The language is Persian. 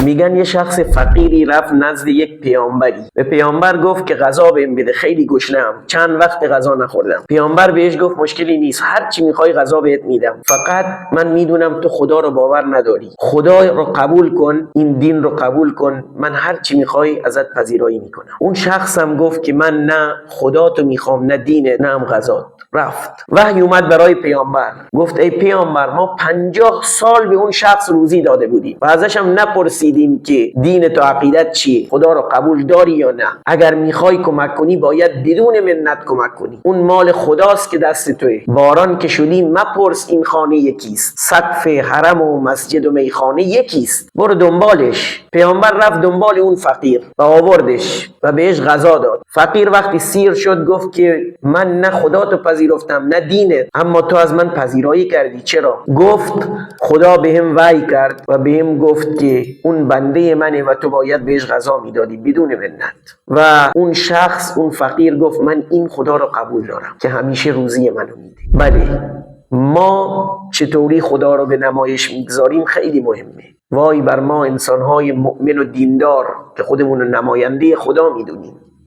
میگن یه شخص فقیری رفت نزد یک پیامبری، به پیامبر گفت که غذا بهم بده، خیلی گشنه‌ام، چند وقت غذا نخوردم. پیامبر بهش گفت مشکلی نیست، هر چی میخوای غذا بهت میدم، فقط من میدونم تو خدا رو باور نداری، خدا رو قبول کن، این دین رو قبول کن، من هر چی میخوای ازت پذیرایی میکنم. اون شخص هم گفت که من نه خدا تو میخوام نه دینت نه هم غذات. رفت. وحی اومد برای پیامبر، گفت ای پیامبر ما 50 سال به اون شخص روزی داده بودیم و ازش هم نپرسیدیم که دین تو عقیدت چیه، خدا رو قبول داری یا نه، اگر میخوای کمک کنی باید بدون منت کمک کنی، اون مال خداست که دست توه، باران که شدیم مپرس این خانه یکیست، سقف حرم و مسجد و میخانه یکیست، برو دنبالش. پیامبر رفت دنبال اون فقیر و آوردش و بهش غذا داد. فقیر وقتی سیر شد گفت که من نه خدا تو پذیرفتم نه دینت، اما تو از من پذیرایی کردی، چرا؟ گفت خدا بهم وحی کرد و بهم گفت که اون بنده منه و تو باید بهش غذا میدادی بدون منت. و اون شخص، اون فقیر گفت من این خدا رو قبول دارم که همیشه روزی منو میده. بله، ما چطوری خدا رو به نمایش میگذاریم خیلی مهمه. وای بر ما انسانهای مؤمن و دیندار که خودمون رو نماینده خدا میدونیم.